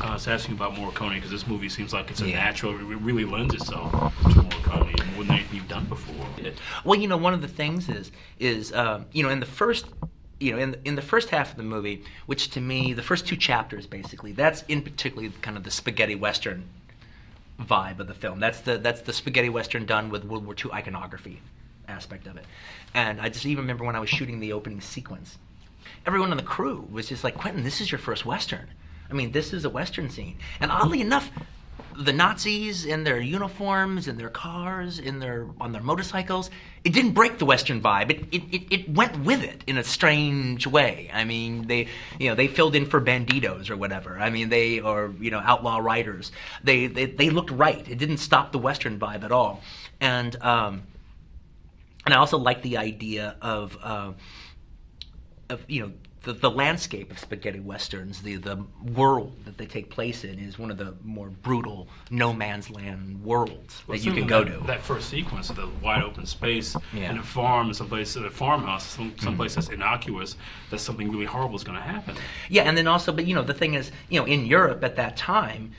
I was asking about Morricone because this movie seems like it's a natural. It really lends itself to Morricone more than anything you've done before. Well, one of the things is in the first. In the first half of the movie, which to me, the first two chapters basically, that's in particularly kind of the spaghetti western vibe of the film. That's the spaghetti western done with World War II iconography aspect of it. And I just even remember when I was shooting the opening sequence, everyone on the crew was just like, Quentin, this is your first western. I mean, this is a western scene. And oddly enough, the Nazis in their uniforms, in their cars, on their motorcycles, it didn't break the Western vibe. It went with it in a strange way. I mean, they filled in for banditos or whatever. I mean, outlaw riders. They looked right. It didn't stop the Western vibe at all. And I also like the idea of the landscape of spaghetti westerns, the world that they take place in is one of the more brutal no man's land worlds that you can go to. That first sequence of the wide open space in a farm, someplace, a farmhouse, someplace that's innocuous, that something really horrible is going to happen. Yeah, and then also, but the thing is, in Europe at that time,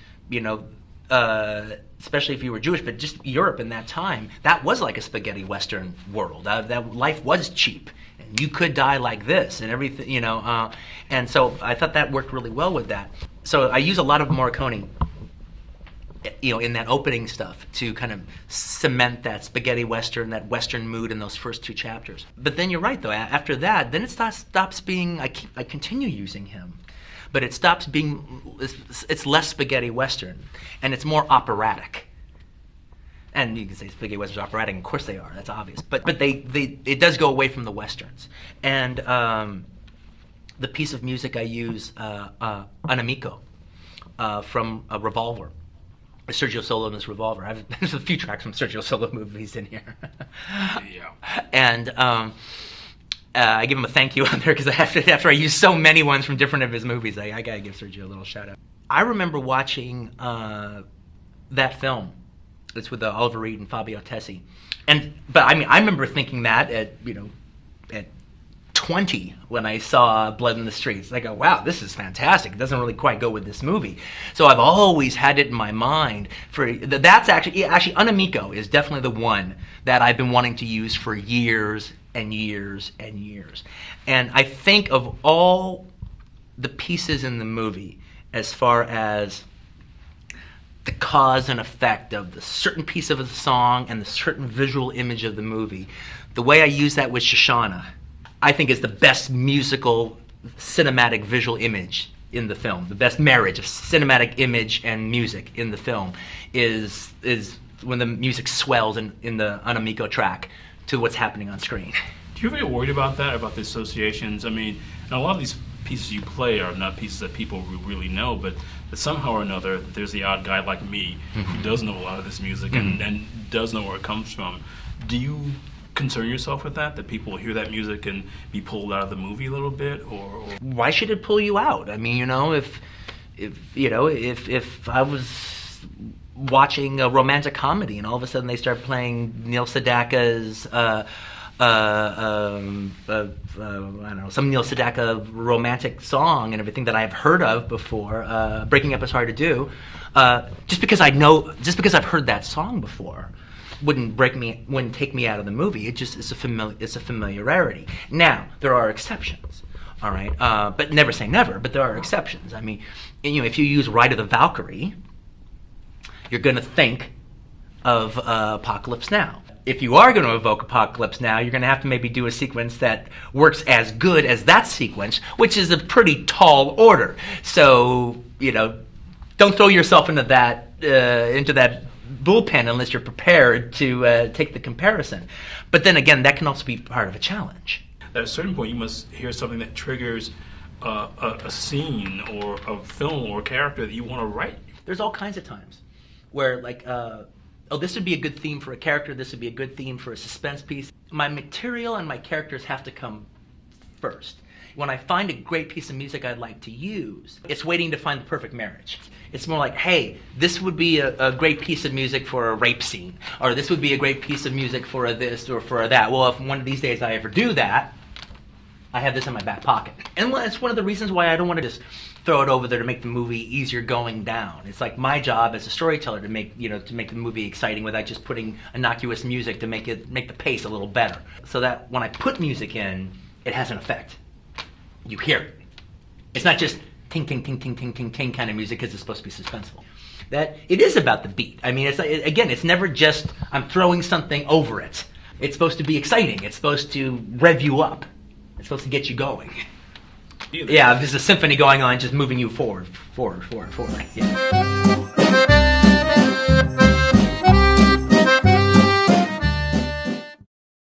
especially if you were Jewish, but just Europe in that time, that was like a spaghetti western world. That life was cheap. You could die like this and everything, and so I thought that worked really well with that. So I use a lot of Morricone, in that opening stuff to kind of cement that spaghetti western, that western mood in those first two chapters. But then you're right, though. After that, then it stops being. I continue using him, but it stops being. It's less spaghetti western, and it's more operatic. And you can say spaghetti westerns are operatic, of course they are, that's obvious. But it does go away from the westerns. And the piece of music I use, An Amico, from a Revolver, Sergio Solomon's Revolver. There's a few tracks from Sergio Solo movies in here. Yeah. And I give him a thank you on there because after I use so many ones from different of his movies, I gotta give Sergio a little shout out. I remember watching that film. It's with Oliver Reed and Fabio Tessi, but I remember thinking that at 20 when I saw Blood in the Streets. I go, wow, this is fantastic. It doesn't really quite go with this movie. So I've always had it in my mind that's actually An Amico is definitely the one that I've been wanting to use for years and years and years. And I think of all the pieces in the movie as far as the cause and effect of the certain piece of the song and the certain visual image of the movie. The way I use that with Shoshana, I think is the best musical, cinematic visual image in the film. The best marriage of cinematic image and music in the film is when the music swells in the An Amico track to what's happening on screen. Do you ever get worried about that, about the associations? I mean, a lot of these pieces you play are not pieces that people really know, but somehow or another, there's the odd guy like me who does know a lot of this music and does know where it comes from. Do you concern yourself with that people hear that music and be pulled out of the movie a little bit, or? Why should it pull you out? I mean, if I was watching a romantic comedy and all of a sudden they start playing Neil Sedaka's I don't know, some Neil Sedaka romantic song and everything that I've heard of before, Breaking Up Is Hard to Do, just because I've heard that song before, wouldn't take me out of the movie. It's a familiarity. Now, there are exceptions, all right? But never say never, but there are exceptions. I mean, if you use Ride of the Valkyrie, you're going to think of Apocalypse Now. If you are going to evoke Apocalypse Now, you're going to have to maybe do a sequence that works as good as that sequence, which is a pretty tall order. So, don't throw yourself into that bullpen unless you're prepared to take the comparison. But then again, that can also be part of a challenge. At a certain point, you must hear something that triggers a scene or a film or a character that you want to write. There's all kinds of times where, this would be a good theme for a character, this would be a good theme for a suspense piece. My material and my characters have to come first. When I find a great piece of music I'd like to use, it's waiting to find the perfect marriage. It's more like, hey, this would be a great piece of music for a rape scene, or this would be a great piece of music for a this or for a that. Well, if one of these days I ever do that, I have this in my back pocket. And it's one of the reasons why I don't want to just throw it over there to make the movie easier going down. It's like my job as a storyteller to make the movie exciting without just putting innocuous music to make the pace a little better. So that when I put music in, it has an effect. You hear it. It's not just ting ting ting ting ting ting ting kind of music because it's supposed to be suspenseful. That it is about the beat. I mean, it's never just I'm throwing something over it. It's supposed to be exciting. It's supposed to rev you up. It's supposed to get you going. Yeah, there's a symphony going on, just moving you forward. Yeah.